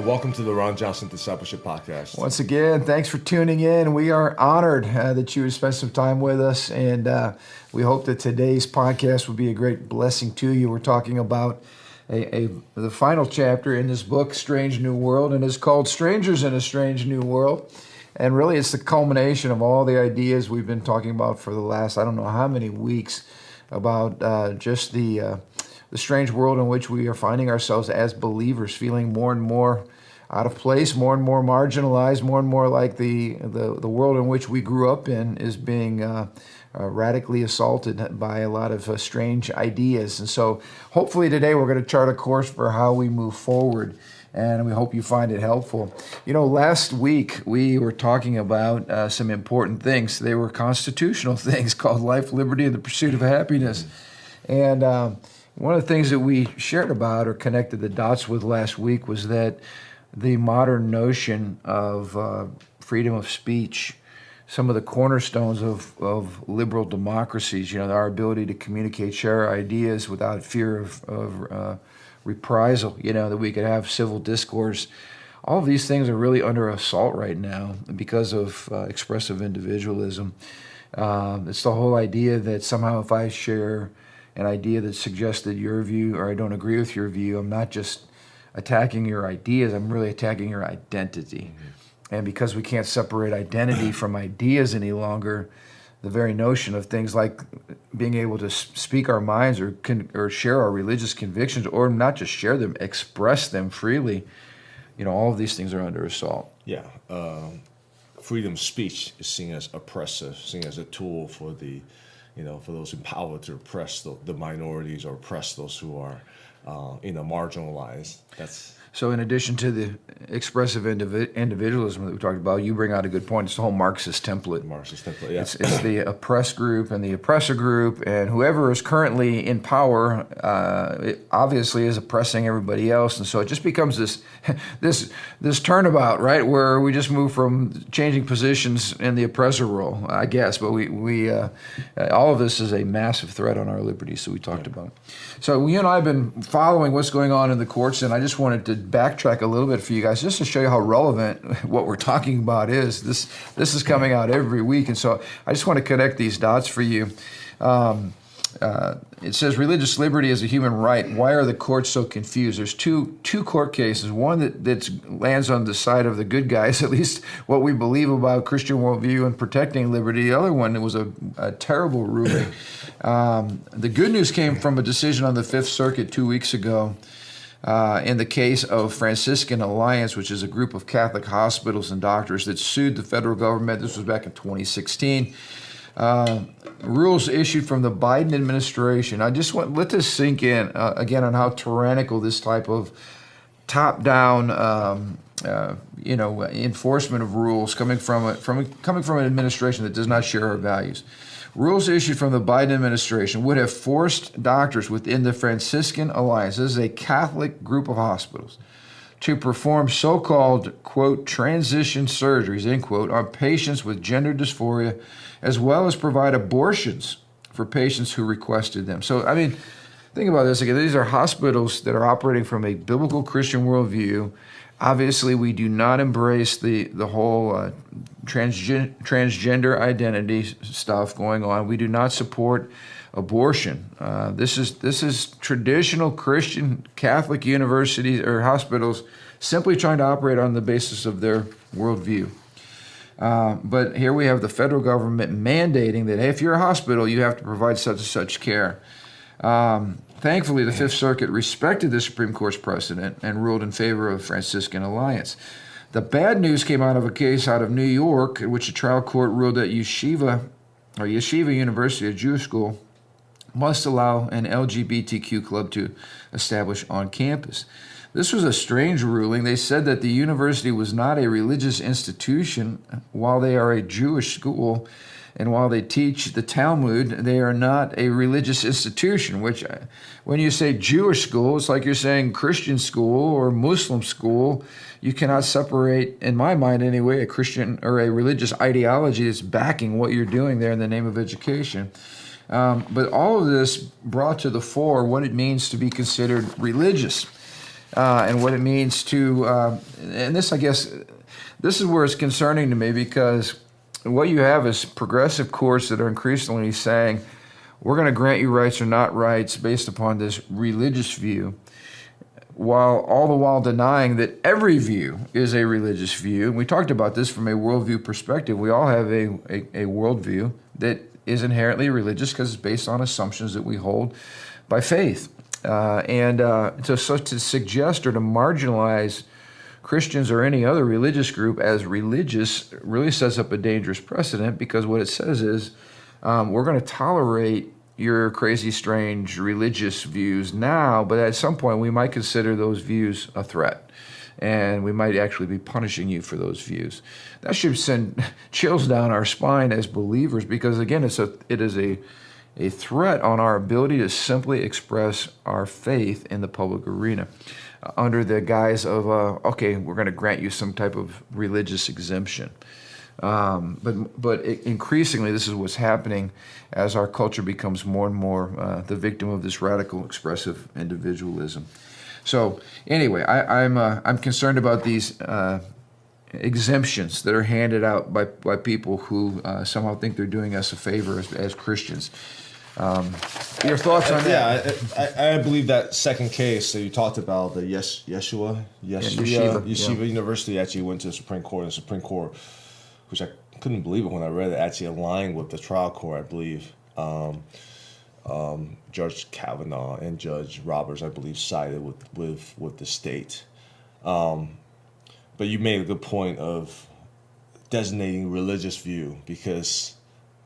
welcome to the Ron Johnson Discipleship Podcast. Once again, thanks for tuning in. We are honored that you would spend some time with us, and we hope that today's podcast will be a great blessing to you. We're talking about the final chapter in this book, Strange New World, and it's called Strangers in a Strange New World. And really, it's the culmination of all the ideas we've been talking about for the last, I don't know how many weeks, about just the strange world in which we are finding ourselves as believers, feeling more and more out of place, more and more marginalized, more and more like the world in which we grew up in is being radically assaulted by a lot of strange ideas. And so hopefully today we're going to chart a course for how we move forward, and we hope you find it helpful. You know, last week we were talking about some important things. They were constitutional things called life, liberty, and the pursuit of happiness. And one of the things that we shared about or connected the dots with last week was that the modern notion of freedom of speech, some of the cornerstones of liberal democracies, you know, our ability to communicate, share our ideas without fear of reprisal, you know, that we could have civil discourse. All of these things are really under assault right now because of expressive individualism. It's the whole idea that somehow if I share an idea that suggested your view or I don't agree with your view, I'm not just attacking your ideas, I'm really attacking your identity. Mm-hmm. And because we can't separate identity from ideas any longer, the very notion of things like being able to speak our minds or share our religious convictions, or not just share them, express them freely, you know, all of these things are under assault. Yeah. Freedom of speech is seen as oppressive, seen as a tool for for those in power to oppress the minorities or oppress those who are, marginalized. So in addition to the expressive individualism that we talked about, you bring out a good point. It's the whole Marxist template. Yeah. It's the oppressed group and the oppressor group, and whoever is currently in power it obviously is oppressing everybody else. And so it just becomes this turnabout, right, where we just move from changing positions in the oppressor role, I guess. But we all of this is a massive threat on our liberties that we talked about. So you and I have been following what's going on in the courts, and I just wanted to backtrack a little bit for you guys just to show you how relevant what we're talking about is. This is coming out every week, and so I just want to connect these dots for you. It says religious liberty is a human right. Why are the courts so confused? There's two court cases. One that lands on the side of the good guys, at least what we believe about Christian worldview and protecting liberty. The other one, it was a terrible ruling. The good news came from a decision on the Fifth Circuit 2 weeks ago in the case of Franciscan Alliance, which is a group of Catholic hospitals and doctors that sued the federal government. This was back in 2016. Rules issued from the Biden administration. I just let this sink in again on how tyrannical this type of top-down, enforcement of rules coming from an administration that does not share our values. Rules issued from the Biden administration would have forced doctors within the Franciscan Alliance, this is a Catholic group of hospitals, to perform so-called, quote, transition surgeries, end quote, on patients with gender dysphoria, as well as provide abortions for patients who requested them. So, I mean, think about this again. These are hospitals that are operating from a biblical Christian worldview. Obviously, we do not embrace the whole transgender identity stuff going on. We do not support abortion. This is traditional Christian Catholic universities or hospitals simply trying to operate on the basis of their worldview. But here we have the federal government mandating that, hey, if you're a hospital, you have to provide such and such care. Thankfully, the Fifth Circuit respected the Supreme Court's precedent and ruled in favor of Franciscan Alliance. The bad news came out of a case out of New York in which a trial court ruled that Yeshiva University, a Jewish school, must allow an LGBTQ club to establish on campus. This was a strange ruling. They said that the university was not a religious institution while they are a Jewish school, and while they teach the Talmud, they are not a religious institution, which when you say Jewish school, it's like you're saying Christian school or Muslim school. You cannot separate, in my mind anyway, a Christian or a religious ideology that's backing what you're doing there in the name of education. But all of this brought to the fore what it means to be considered religious. and what it means to, and this, I guess, this is where it's concerning to me, because what you have is progressive courts that are increasingly saying, we're going to grant you rights or not rights based upon this religious view, all the while denying that every view is a religious view. And we talked about this from a worldview perspective. We all have a worldview that is inherently religious because it's based on assumptions that we hold by faith. To suggest or to marginalize Christians or any other religious group as religious really sets up a dangerous precedent, because what it says is we're going to tolerate your crazy, strange religious views now, but at some point we might consider those views a threat, and we might actually be punishing you for those views. That should send chills down our spine as believers, because again, it is a threat on our ability to simply express our faith in the public arena under the guise of, okay, we're going to grant you some type of religious exemption. But increasingly, this is what's happening as our culture becomes more and more the victim of this radical expressive individualism. So anyway, I'm concerned about these exemptions that are handed out by people who somehow think they're doing us a favor as Christians. Your thoughts on that? Yeah, I believe that second case that you talked about, the Yeshiva University actually went to the Supreme Court, and the Supreme Court, which I couldn't believe it when I read it, actually aligned with the trial court, I believe. Judge Kavanaugh and Judge Roberts, I believe, sided with the state. But you made a good point of designating religious view, because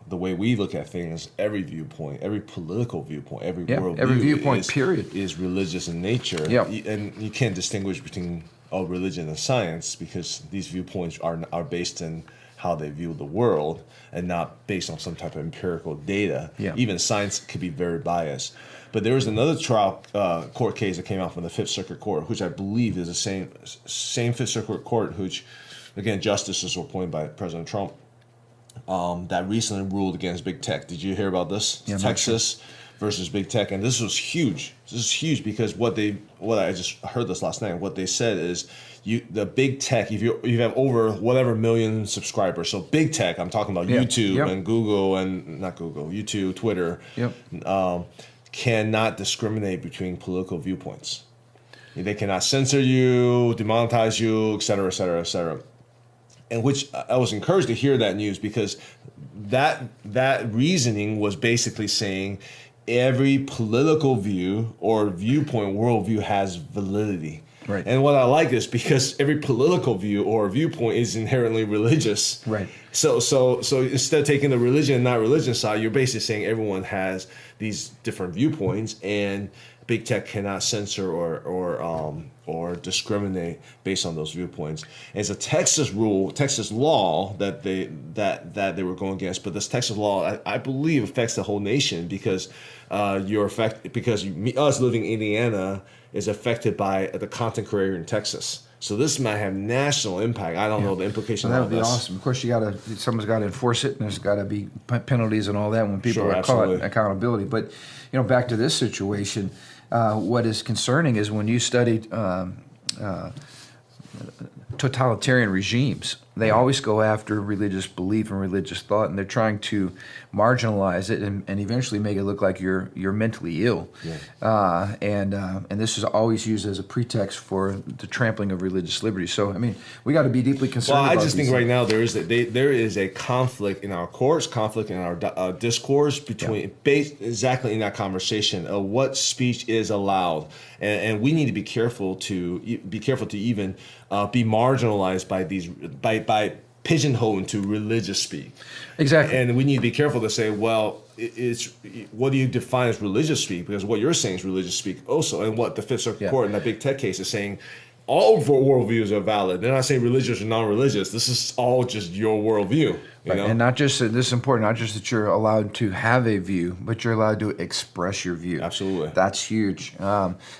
the way we look at things, every viewpoint, every political viewpoint, every worldview, every viewpoint, period, is religious in nature. Yep. And you can't distinguish between religion and science, because these viewpoints are based in how they view the world and not based on some type of empirical data. Yeah. Even science could be very biased. But there was another trial court case that came out from the Fifth Circuit Court, which I believe is the same Fifth Circuit Court, which, again, justices were appointed by President Trump, that recently ruled against big tech. Did you hear about this? Yeah, Texas versus big tech, and this was huge. This is huge because what I just heard this last night. What they said is, the big tech, if you have over whatever million subscribers, so big tech, I'm talking about YouTube and Google, and not Google, YouTube, Twitter, cannot discriminate between political viewpoints. They cannot censor you, demonetize you, et cetera, et cetera, et cetera. And which I was encouraged to hear that news, because that reasoning was basically saying every political view or viewpoint, worldview, has validity. Right. And what I like is because every political view or viewpoint is inherently religious. Right. So instead of taking the religion and not religion side, you're basically saying everyone has these different viewpoints, and big tech cannot censor or discriminate based on those viewpoints. And it's a Texas law that they were going against. But this Texas law, I believe, affects the whole nation, because us living in Indiana is affected by the content creator in Texas. So this might have national impact. I don't know the implications. That would be awesome. Of course, someone's got to enforce it, and there's got to be penalties and all that when people are caught. Accountability. But back to this situation, what is concerning is when you studied totalitarian regimes, they always go after religious belief and religious thought, and they're trying to marginalize it and eventually make it look like you're mentally ill. Yeah. And this is always used as a pretext for the trampling of religious liberty. So, we got to be deeply concerned about I just think right now there is a conflict in our courts, conflict in our discourse between based exactly in that conversation of what speech is allowed, and we need to be careful to even be marginalized by pigeonholed into religious speak. Exactly. And we need to be careful to say, well, it's what do you define as religious speak? Because what you're saying is religious speak also, and what the Fifth Circuit Court in that big tech case is saying, all worldviews are valid. They're not saying religious or non-religious. This is all just your worldview. You know? And not just, this is important, not just that you're allowed to have a view, but you're allowed to express your view. Absolutely. That's huge.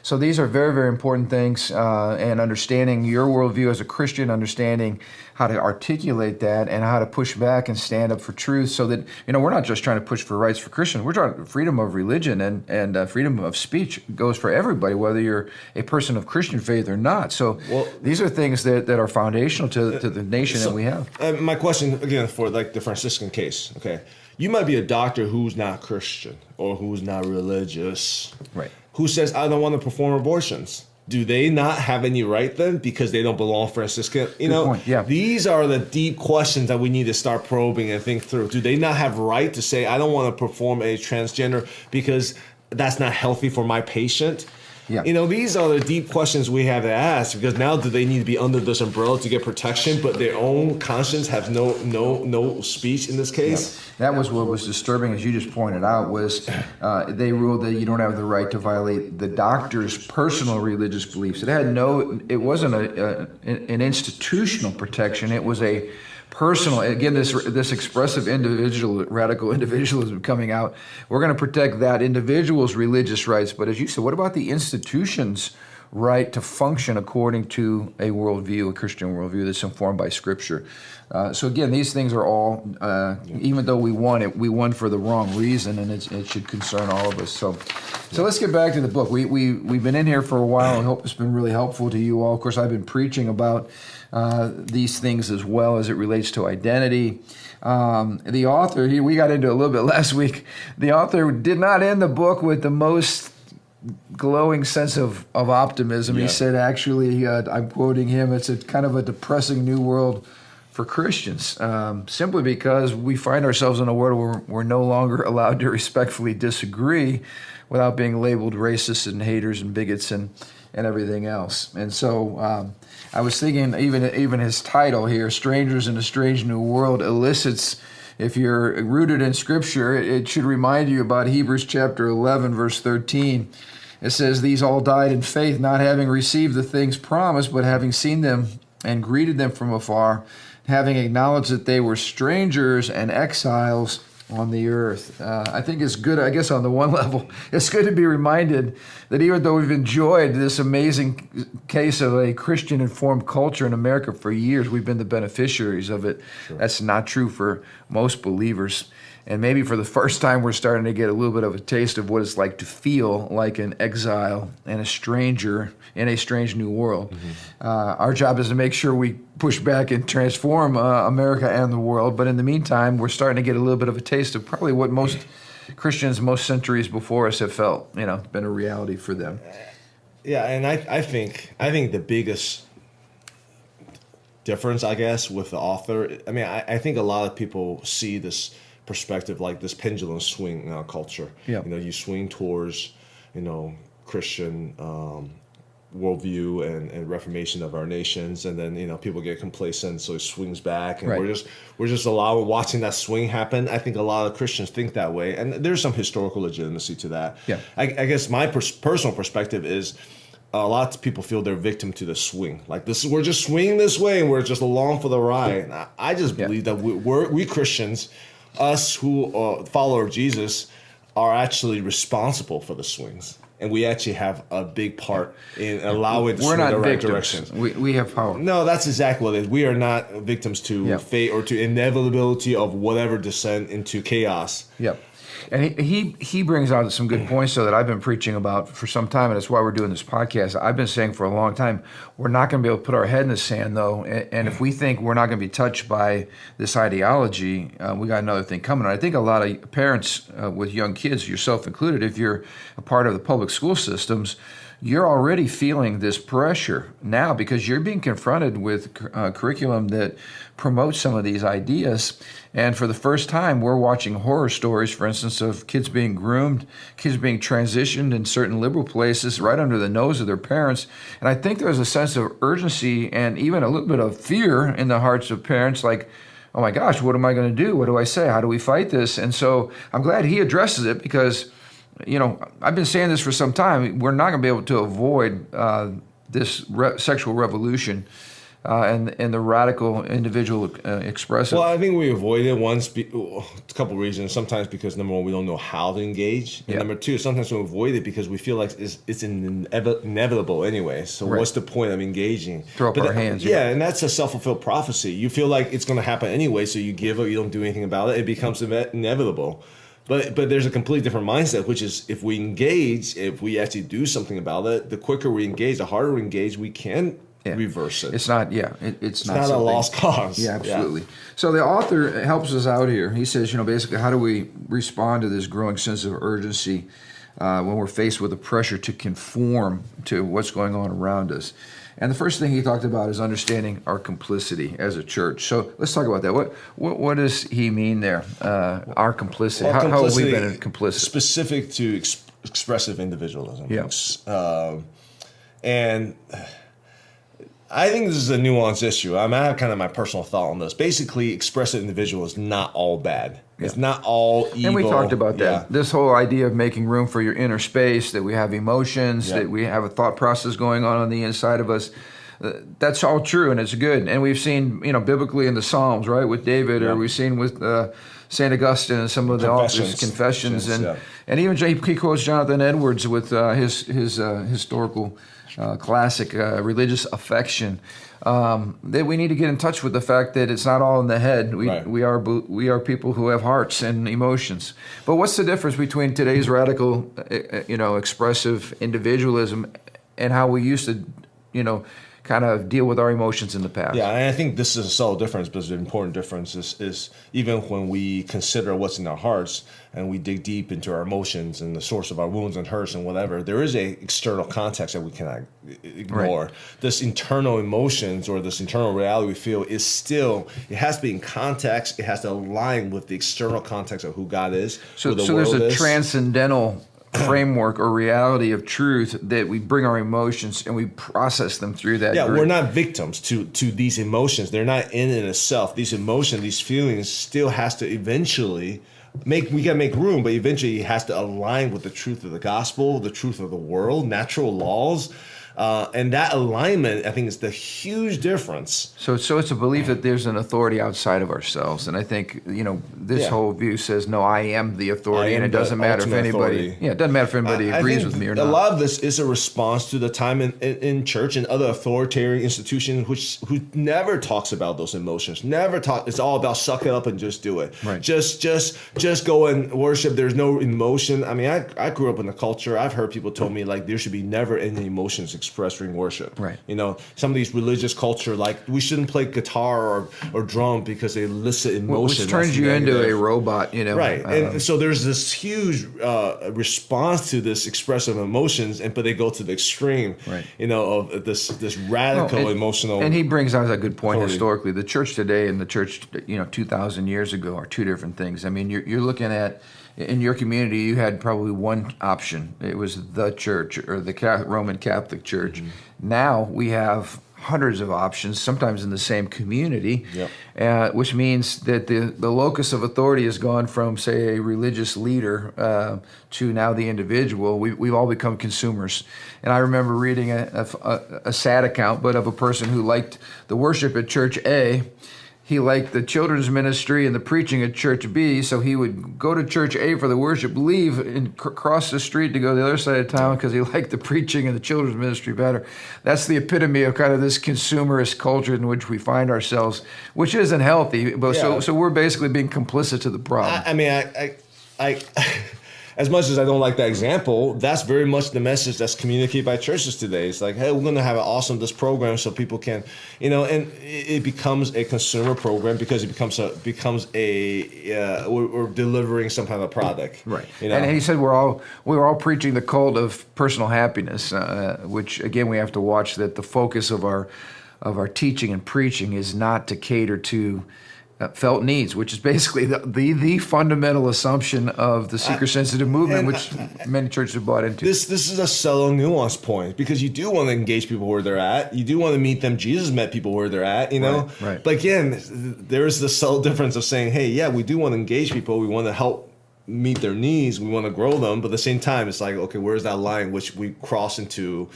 So these are very, very important things, and understanding your worldview as a Christian, understanding how to articulate that and how to push back and stand up for truth, so that, we're not just trying to push for rights for Christians, we're trying freedom of religion and freedom of speech goes for everybody, whether you're a person of Christian faith or not. So these are things that are foundational to the nation that we have. My question, again, for like the Franciscan case, okay, you might be a doctor who's not Christian or who's not religious, right? Who says, I don't want to perform abortions. Do they not have any right then because they don't belong Franciscan? Good point. Yeah. These are the deep questions that we need to start probing and think through. Do they not have right to say, I don't want to perform a transgender because that's not healthy for my patient? Yeah. These are the deep questions we have to ask, because now do they need to be under this umbrella to get protection, but their own conscience has no speech in this case? Yeah. That was what was disturbing, as you just pointed out, was they ruled that you don't have the right to violate the doctor's personal religious beliefs. It wasn't an institutional protection. It was a personal, again, this expressive radical individualism coming out. We're going to protect that individual's religious rights, but as you said, what about the institution's right to function according to a worldview, a Christian worldview that's informed by Scripture? So again, these things are all, even though we won for the wrong reason, and it should concern all of us. So let's get back to the book. We've been in here for a while. I hope it's been really helpful to you all. Of course, I've been preaching about these things as well as it relates to identity. The author, we got into it a little bit last week. The author did not end the book with the most glowing sense of optimism. Yeah. He said, actually, I'm quoting him, it's a kind of a depressing new world for Christians, simply because we find ourselves in a world where we're no longer allowed to respectfully disagree without being labeled racists and haters and bigots and everything else. And so I was thinking, even his title here, Strangers in a Strange New World, elicits, if you're rooted in Scripture, it should remind you about Hebrews chapter 11, verse 13. It says, these all died in faith, not having received the things promised, but having seen them and greeted them from afar, having acknowledged that they were strangers and exiles on the earth. I think it's good, I guess on the one level, it's good to be reminded that even though we've enjoyed this amazing case of a Christian-informed culture in America for years, we've been the beneficiaries of it. Sure. That's not true for most believers. And maybe for the first time, we're starting to get a little bit of a taste of what it's like to feel like an exile and a stranger in a strange new world. Mm-hmm. Our job is to make sure we push back and transform America and the world. But in the meantime, we're starting to get a little bit of a taste of probably what most Christians, most centuries before us have felt, been a reality for them. Yeah, and I think the biggest difference, I guess, with the author, I think a lot of people see this perspective like this pendulum swing in our culture. Yeah. You swing towards, Christian worldview and reformation of our nations, and then people get complacent, so it swings back, and right. we're just watching that swing happen. I think a lot of Christians think that way, and there's some historical legitimacy to that. Yeah. I guess my personal perspective is a lot of people feel they're victim to the swing. Like we're just swinging this way, and we're just along for the ride. And I just believe that we Christians, us who follow Jesus, are actually responsible for the swings. And we actually have a big part in allowing it to swing in the right direction. We have power. No, that's exactly what it is. We are not victims to fate or to inevitability of whatever descent into chaos. Yep. And he brings out some good points, though, that I've been preaching about for some time, and that's why we're doing this podcast. I've been saying for a long time, we're not going to be able to put our head in the sand, though, and if we think we're not going to be touched by this ideology, we got another thing coming. And I think a lot of parents with young kids, yourself included, if you're a part of the public school systems, you're already feeling this pressure now because you're being confronted with curriculum that promotes some of these ideas. And for the first time, we're watching horror stories, for instance, of kids being groomed, kids being transitioned in certain liberal places right under the nose of their parents. And I think there's a sense of urgency and even a little bit of fear in the hearts of parents, like, oh my gosh, what am I going to do? What do I say? How do we fight this? And so I'm glad he addresses it because, I've been saying this for some time. We're not going to be able to avoid this sexual revolution and the radical individual expressive. Well, I think we avoid it a couple of reasons. Sometimes because number one, we don't know how to engage, and number two, sometimes we avoid it because we feel like it's inevitable anyway. So what's the point of engaging? Throw up our hands. Yeah, and that's a self-fulfilled prophecy. You feel like it's going to happen anyway, so you give up. You don't do anything about it. It becomes inevitable. But there's a completely different mindset, which is if we engage, if we actually do something about it, the quicker we engage, the harder we engage, we can reverse it. It's not, it's not a lost cause. Yeah, absolutely. So the author helps us out here. He says, basically, how do we respond to this growing sense of urgency when we're faced with the pressure to conform to what's going on around us? And the first thing he talked about is understanding our complicity as a church. So let's talk about that. What does he mean there? Our complicity. Well, how have we been complicit? Specific to expressive individualism. Yeah. And I think this is a nuanced issue. I have kind of my personal thought on this. Basically, expressive individual is not all bad. It's not all evil. And we talked about that. This whole idea of making room for your inner space, that we have emotions, that we have a thought process going on the inside of us. That's all true, and it's good. And we've seen, biblically in the Psalms, right, with David, or we've seen with St. Augustine and some of the authors' confessions. And even he quotes Jonathan Edwards with his historical classic religious affection. That we need to get in touch with the fact that it's not all in the head. We are people who have hearts and emotions. But what's the difference between today's radical, expressive individualism and how we used to, kind of deal with our emotions in the past? Yeah, and I think this is a subtle difference, but the important difference is even when we consider what's in our hearts and we dig deep into our emotions and the source of our wounds and hurts and whatever, there is a external context that we cannot ignore. Right. This internal emotions or this internal reality we feel is still, it has to be in context, it has to align with the external context of who God is, so there's a transcendental framework or reality of truth that we bring our emotions and we process them through that. Yeah, we're not victims to these emotions. They're not in and of itself. These emotions, these feelings still has to eventually we gotta make room, but eventually it has to align with the truth of the gospel, the truth of the world, natural laws. And that alignment, I think, is the huge difference. So it's a belief that there's an authority outside of ourselves, and I think this whole view says, no, I am the authority, and it doesn't matter if anybody. It doesn't matter if anybody agrees with me or not. A lot of this is a response to the time in church and other authoritarian institutions, who never talks about those emotions. Never talk. It's all about suck it up and just do it. Right. Just go and worship. There's no emotion. I mean, I grew up in a culture. I've heard people told me like there should be never any emotions expressed during worship. Right. Some of these religious culture, like we shouldn't play guitar or drum because they elicit emotion. Which turns you into a robot, Right. And so there's this huge response to this expressive emotions, but they go to the extreme, right. Of this radical emotional. And he brings out a good point authority. Historically. The church today and the church, 2,000 years ago are two different things. I mean, you're looking at, in your community, you had probably one option. It was the church or the Roman Catholic Church. Mm-hmm. Now we have hundreds of options, sometimes in the same community, which means that the locus of authority has gone from, say, a religious leader to now the individual. We've all become consumers. And I remember reading a sad account, but of a person who liked the worship at Church A. He liked the children's ministry and the preaching at Church B, so he would go to Church A for the worship, leave and cross the street to go to the other side of town because he liked the preaching and the children's ministry better. That's the epitome of kind of this consumerist culture in which we find ourselves, which isn't healthy. But so we're basically being complicit to the problem. I mean, I as much as I don't like that example, that's very much the message that's communicated by churches today. It's like, hey, we're going to have this program so people can, and it becomes a consumer program because it becomes we're delivering some kind of product. Right. And he said we're all preaching the cult of personal happiness, which again we have to watch that the focus of our teaching and preaching is not to cater to felt needs, which is basically the fundamental assumption of the seeker-sensitive movement, which many churches have bought into. This is a subtle nuance point because you do want to engage people where they're at. You do want to meet them. Jesus met people where they're at, Right. But again, there is the subtle difference of saying, hey, yeah, we do want to engage people. We want to help meet their needs. We want to grow them, but at the same time, it's like, okay, where's that line which we cross into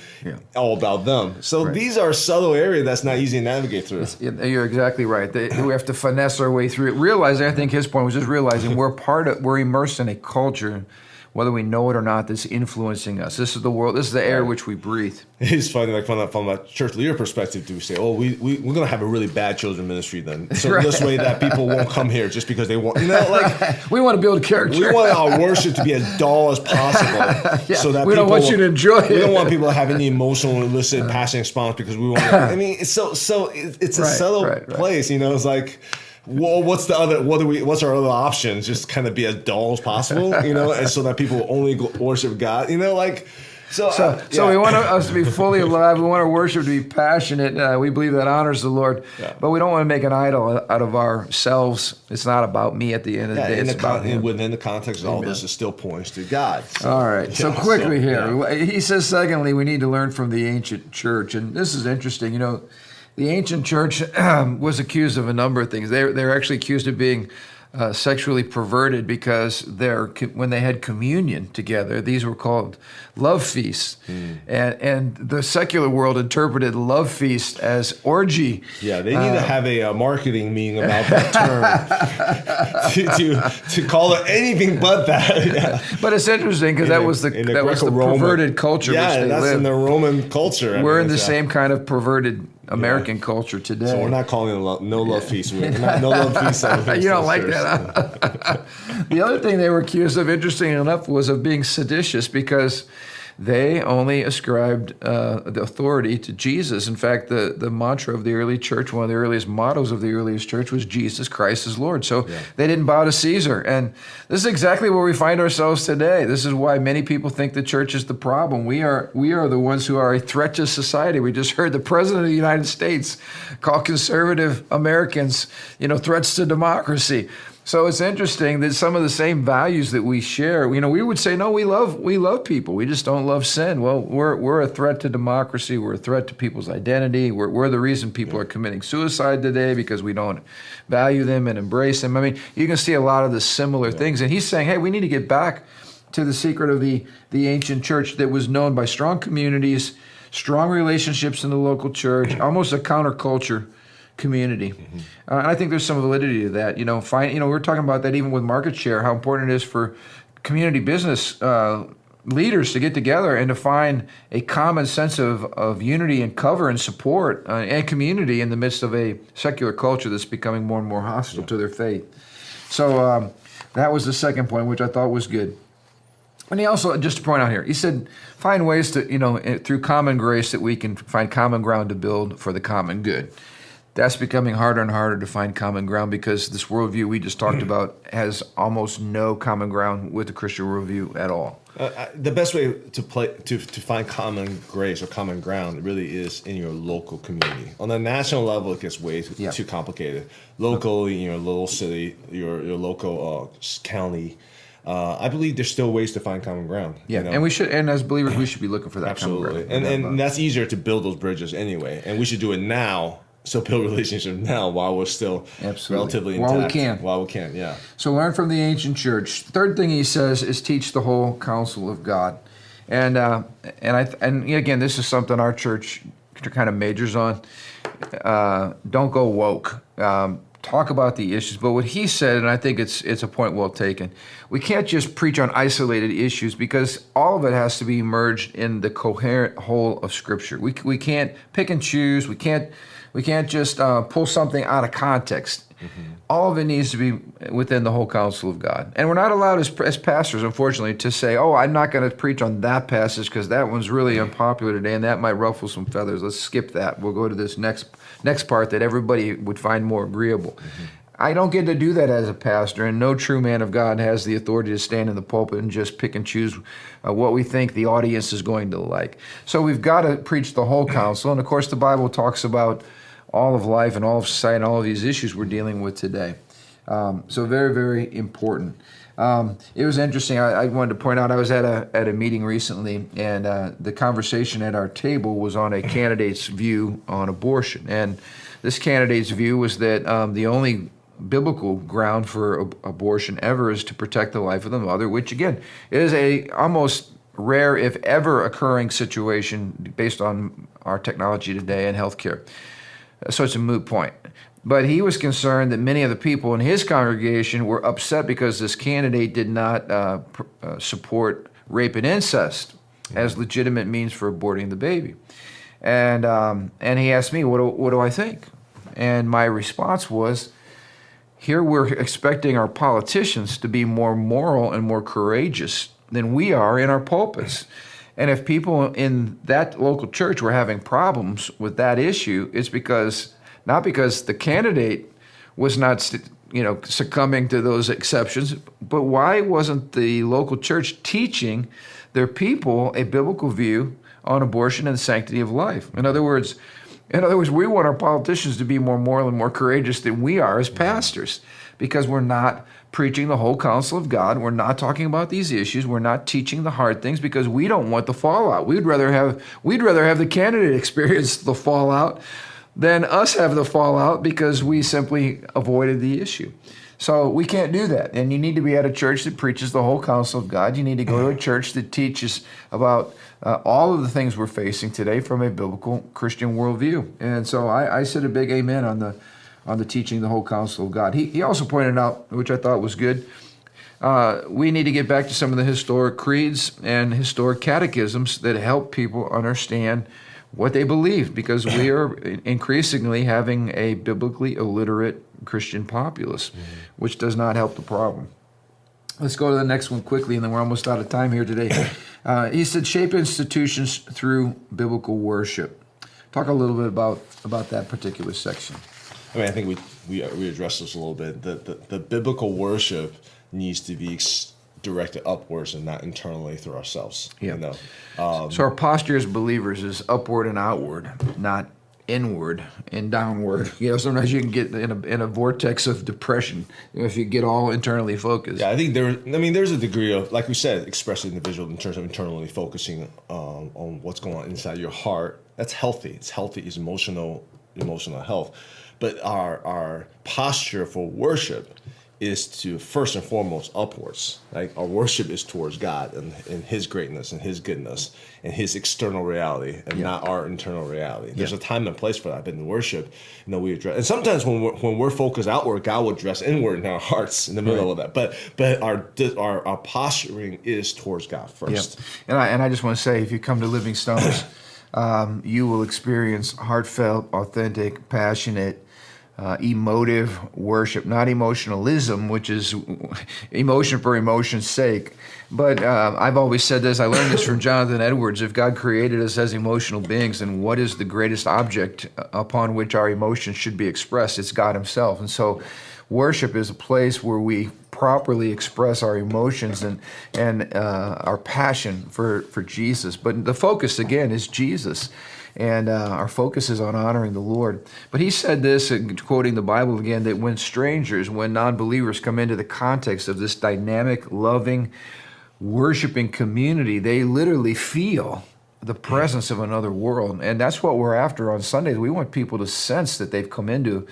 all about them? So these are subtle areas that's not easy to navigate through. You're exactly right. We have to finesse our way through it. Realizing, I think his point was just realizing we're immersed in a culture, whether we know it or not, that's influencing us. This is the world. This is the air which we breathe. It's funny, like from a church leader perspective, do we say, "Oh, we're going to have a really bad children ministry then, so this way that people won't come here just because they want, like we want to build character. We want our worship to be as dull as possible, so that we don't want you to enjoy it. We don't want people to have any emotional, illicit, passionate response because we want. I mean, it's a subtle place, It's like. Well, what's our other options? Just kind of be as dull as possible, and so that people only worship God, So we want us to be fully alive. We want our worship to be passionate. We believe that honors the Lord, but we don't want to make an idol out of ourselves. It's not about me at the end of the day. It's about Him. Within the context of all this, it still points to God. All right. So quickly here, he says, secondly, we need to learn from the ancient church, and this is interesting. The ancient church was accused of a number of things. They're actually accused of being sexually perverted because when they had communion together, these were called love feasts. And the secular world interpreted love feast as orgy. Yeah, they need to have a marketing meeting about that term to call it anything but that. But it's interesting because that was the perverted culture which they that's lived. In the Roman culture. We're in the same kind of perverted American culture today. So we're not calling it no love feast. No love feast. You don't like that, huh? The other thing they were accused of, interesting enough, was of being seditious because they only ascribed the authority to Jesus. In fact, the mantra of the early church, one of the earliest mottos of the earliest church, was Jesus Christ is Lord. So they didn't bow to Caesar. And this is exactly where we find ourselves today. This is why many people think the church is the problem. We are the ones who are a threat to society. We just heard the President of the United States call conservative Americans, threats to democracy. So it's interesting that some of the same values that we share, we would say, no, we love people. We just don't love sin. Well, we're a threat to democracy. We're a threat to people's identity. We're the reason people are committing suicide today because we don't value them and embrace them. I mean, you can see a lot of the similar things. And he's saying, hey, we need to get back to the secret of the ancient church that was known by strong communities, strong relationships in the local church, almost a counterculture community. And I think there's some validity to that. We're talking about that even with market share, how important it is for community business leaders to get together and to find a common sense of unity and cover and support and community in the midst of a secular culture that's becoming more and more hostile to their faith. So that was the second point, which I thought was good. And he also, just to point out here, he said, find ways to, through common grace, that we can find common ground to build for the common good. That's becoming harder and harder to find common ground because this worldview we just talked about has almost no common ground with the Christian worldview at all. The best way to find common grace or common ground really is in your local community. On the national level, it gets way too complicated. Locally, in your little city, your local county, I believe there's still ways to find common ground. Yeah, and we should, and as believers, we should be looking for that Absolutely. common ground. And that's easier to build those bridges anyway, and we should do it now. So build relationships now while we're still relatively intact. While we can, yeah. So learn from the ancient church. Third thing he says is teach the whole counsel of God. And again, this is something our church kind of majors on. Don't go woke. Talk about the issues. But what he said, and I think it's a point well taken, we can't just preach on isolated issues because all of it has to be merged in the coherent whole of Scripture. We can't pick and choose. We can't just pull something out of context. All of it needs to be within the whole counsel of God. And we're not allowed as pastors, unfortunately, to say, oh, I'm not going to preach on that passage because that one's really unpopular today and that might ruffle some feathers. Let's skip that. We'll go to this next part that everybody would find more agreeable. I don't get to do that as a pastor, and no true man of God has the authority to stand in the pulpit and just pick and choose what we think the audience is going to like. So we've got to preach the whole counsel. And, of course, the Bible talks about all of life and all of society and all of these issues we're dealing with today. So very, very important. It was interesting. I wanted to point out I was at a meeting recently, and the conversation at our table was on a candidate's view on abortion. And this candidate's view was that the only biblical ground for abortion ever is to protect the life of the mother, which again is a almost rare, if ever occurring situation based on our technology today and healthcare. So it's a moot point. But he was concerned that many of the people in his congregation were upset because this candidate did not support rape and incest as legitimate means for aborting the baby. And he asked me, what do I think? And my response was, here we're expecting our politicians to be more moral and more courageous than we are in our pulpits. And if people in that local church were having problems with that issue, it's not because the candidate was not succumbing to those exceptions, but why wasn't the local church teaching their people a biblical view on abortion and the sanctity of life? In other words, we want our politicians to be more moral and more courageous than we are as pastors, because we're not preaching the whole counsel of God. We're not talking about these issues. We're not teaching the hard things because we don't want the fallout. We'd rather have the candidate experience the fallout than us have the fallout because we simply avoided the issue. So we can't do that. And you need to be at a church that preaches the whole counsel of God. You need to go to a church that teaches about all of the things we're facing today from a biblical Christian worldview. And so I said a big amen on the teaching the whole counsel of God. He also pointed out, which I thought was good, we need to get back to some of the historic creeds and historic catechisms that help people understand what they believe, because we are increasingly having a biblically illiterate Christian populace, which does not help the problem. Let's go to the next one quickly, and then we're almost out of time here today. He said, shape institutions through biblical worship. Talk a little bit about that particular section. I mean, I think we addressed this a little bit. The biblical worship needs to be directed upwards and not internally through ourselves. Yeah. So our posture as believers is upward and outward, not inward and downward. Sometimes you can get in a vortex of depression if you get all internally focused. Yeah, I think there's a degree of, like we said, expressive individual in terms of internally focusing on what's going on inside your heart. That's healthy. It's healthy. It's emotional health. But our posture for worship is to first and foremost upwards. Right? Our worship is towards God and His greatness and His goodness and His external reality, and not our internal reality. There's a time and place for that. But in worship, we address. And sometimes when we're focused outward, God will address inward in our hearts in the middle of that. But our posturing is towards God first. Yeah. And I just want to say, if you come to Living Stones, you will experience heartfelt, authentic, passionate, emotive worship, not emotionalism, which is emotion for emotion's sake. But I've always said this, I learned this from Jonathan Edwards, if God created us as emotional beings, then what is the greatest object upon which our emotions should be expressed? It's God Himself. And so worship is a place where we properly express our emotions and our passion for Jesus. But the focus, again, is Jesus. And our focus is on honoring the Lord. But he said this, quoting the Bible again, that when non-believers come into the context of this dynamic, loving, worshiping community, they literally feel the presence of another world. And that's what we're after on Sundays. We want people to sense that they've come into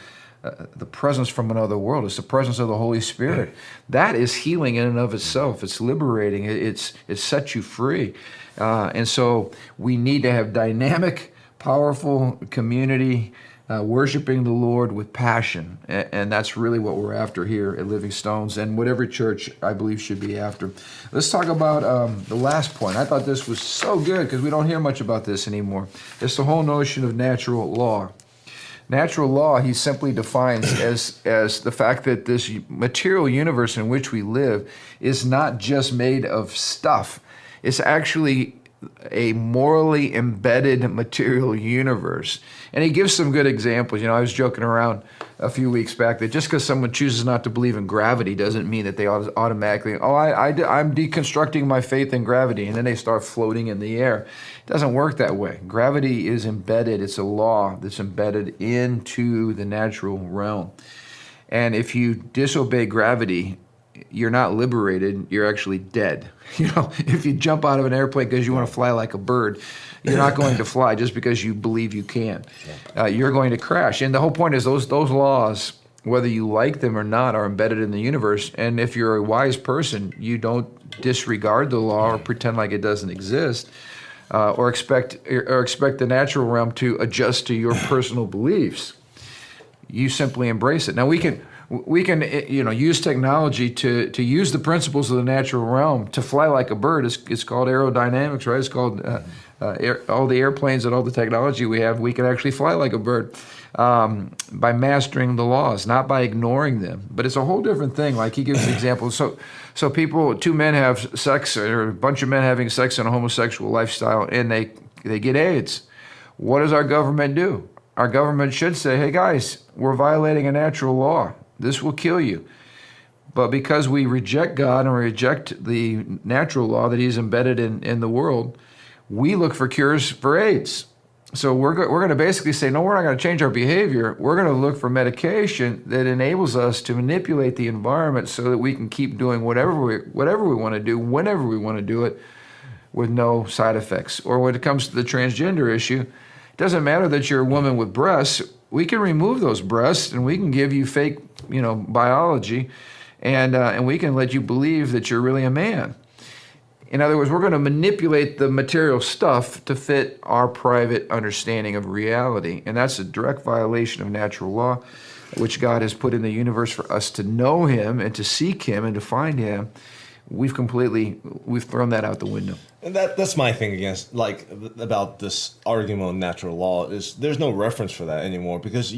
the presence from another world. It's the presence of the Holy Spirit. That is healing in and of itself. It's liberating. It sets you free. And so we need to have dynamic, powerful community worshiping the Lord with passion. And that's really what we're after here at Living Stones, and what every church, I believe, should be after. Let's talk about the last point. I thought this was so good because we don't hear much about this anymore. It's the whole notion of natural law. Natural law, he simply defines as the fact that this material universe in which we live is not just made of stuff. It's actually a morally embedded material universe. And he gives some good examples. I was joking around a few weeks back that just because someone chooses not to believe in gravity doesn't mean that they automatically, I'm deconstructing my faith in gravity, and then they start floating in the air. It doesn't work that way. Gravity is embedded. It's a law that's embedded into the natural realm. And if you disobey gravity, you're not liberated, you're actually dead. If you jump out of an airplane because you want to fly like a bird, you're not going to fly just because you believe you can. You're going to crash. And the whole point is those laws whether you like them or not, are embedded in the universe. And if you're a wise person, you don't disregard the law or pretend like it doesn't exist, or expect the natural realm to adjust to your personal beliefs. You simply embrace it. Now we can use technology to use the principles of the natural realm to fly like a bird. It's called aerodynamics, right? It's called all the airplanes and all the technology we have. We can actually fly like a bird by mastering the laws, not by ignoring them. But it's a whole different thing. Like he gives examples. So people, two men have sex, or a bunch of men having sex in a homosexual lifestyle, and they get AIDS. What does our government do? Our government should say, hey guys, we're violating a natural law. This will kill you. But because we reject God and reject the natural law that he's embedded in the world, we look for cures for AIDS. So we're going to basically say, no, we're not going to change our behavior. We're going to look for medication that enables us to manipulate the environment so that we can keep doing whatever we want to do, whenever we want to do it, with no side effects. Or when it comes to the transgender issue, it doesn't matter that you're a woman with breasts. We can remove those breasts and we can give you fake, biology, and we can let you believe that you're really a man. In other words, we're going to manipulate the material stuff to fit our private understanding of reality. And that's a direct violation of natural law, which God has put in the universe for us to know him and to seek him and to find him. We've thrown that out the window. And that's my thing about this argument on natural law is there's no reference for that anymore, because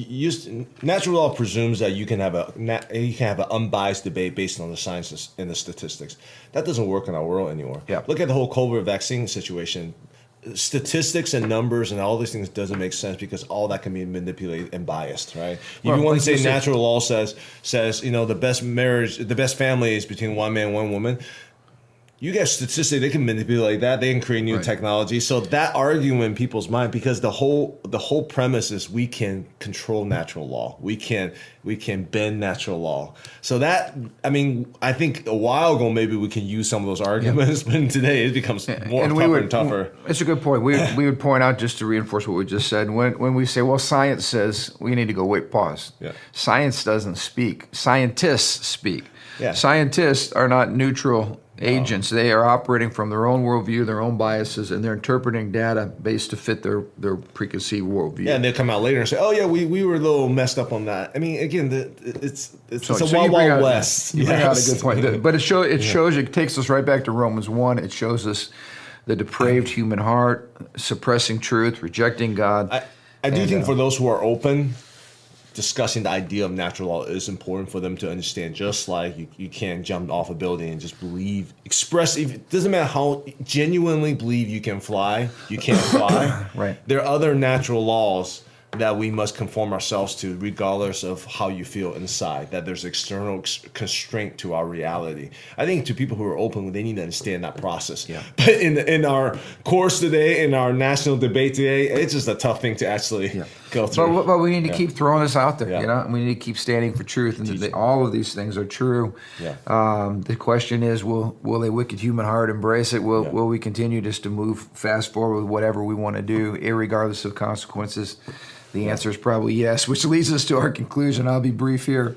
natural law presumes that you can have an unbiased debate based on the sciences and the statistics. That doesn't work in our world anymore. Yeah. Look at the whole COVID vaccine situation. Statistics and numbers and all these things doesn't make sense because all that can be manipulated and biased, right? If you want to say natural law says the best marriage, the best family is between one man and one woman. You get statistics, they can manipulate that. They can create new technology. So that argument in people's mind, because the whole premise is we can control natural law. We can bend natural law. So I think a while ago maybe we can use some of those arguments, but today it becomes more tougher and tougher. It's a good point. We would point out, just to reinforce what we just said, when we say, well, science says, we need to go, wait, pause. Yeah. Science doesn't speak. Scientists speak. Yeah. Scientists are not neutral agents. They are operating from their own worldview, their own biases, and they're interpreting data based to fit their preconceived worldview. Yeah, and they'll come out later and say, "Oh yeah, we were a little messed up on that." I mean, again, it's a wild west. You bring out a good point, but it shows. It takes us right back to Romans 1. It shows us the depraved human heart, suppressing truth, rejecting God. I do think for those who are open, discussing the idea of natural law is important for them to understand. Just like you can't jump off a building and just it doesn't matter how genuinely believe you can fly, you can't fly. Right. There are other natural laws that we must conform ourselves to, regardless of how you feel inside, that there's external constraint to our reality. I think to people who are open, they need to understand that process. Yeah. But in our course today, in our national debate today, it's just a tough thing to actually go through. But we need to keep throwing this out there, and we need to keep standing for truth, and all of these things are true. Yeah. The question is, will a wicked human heart embrace it? Will we continue just to move fast forward with whatever we want to do, irregardless of consequences? The answer is probably yes, which leads us to our conclusion. I'll be brief here.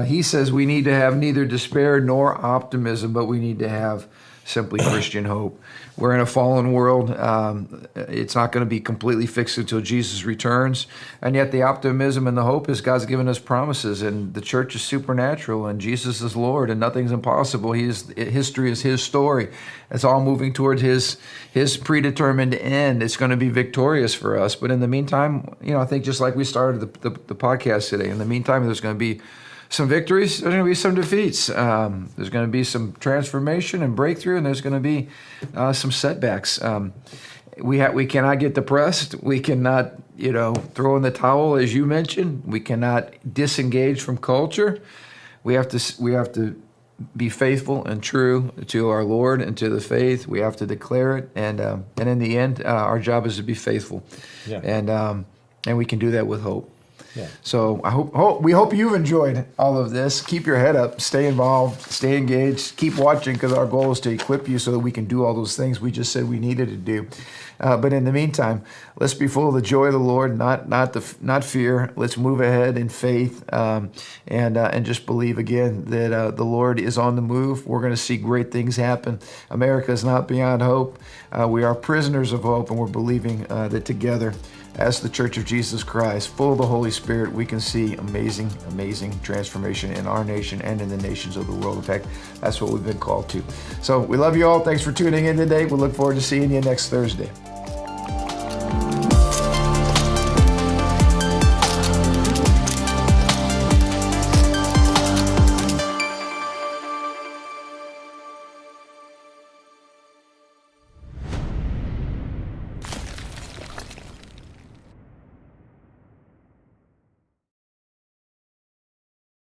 He says we need to have neither despair nor optimism, but we need to have simply Christian hope. We're in a fallen world. It's not going to be completely fixed until Jesus returns. And yet the optimism and the hope is God's given us promises, and the church is supernatural, and Jesus is Lord, and nothing's impossible. History is his story. It's all moving towards his predetermined end. It's going to be victorious for us. But in the meantime, I think just like we started the podcast today, in the meantime, there's going to be some victories, there's going to be some defeats. There's going to be some transformation and breakthrough, and there's going to be some setbacks. We cannot get depressed. We cannot, throw in the towel, as you mentioned. We cannot disengage from culture. We have to be faithful and true to our Lord and to the faith. We have to declare it, and in the end, our job is to be faithful, and we can do that with hope. Yeah. So we hope you've enjoyed all of this. Keep your head up, stay involved, stay engaged, keep watching, because our goal is to equip you so that we can do all those things we just said we needed to do. But in the meantime, let's be full of the joy of the Lord, not fear. Let's move ahead in faith, and just believe again that the Lord is on the move. We're going to see great things happen. America is not beyond hope. We are prisoners of hope, and we're believing that together, as the Church of Jesus Christ, full of the Holy Spirit, we can see amazing, amazing transformation in our nation and in the nations of the world. In fact, that's what we've been called to. So we love you all. Thanks for tuning in today. We look forward to seeing you next Thursday.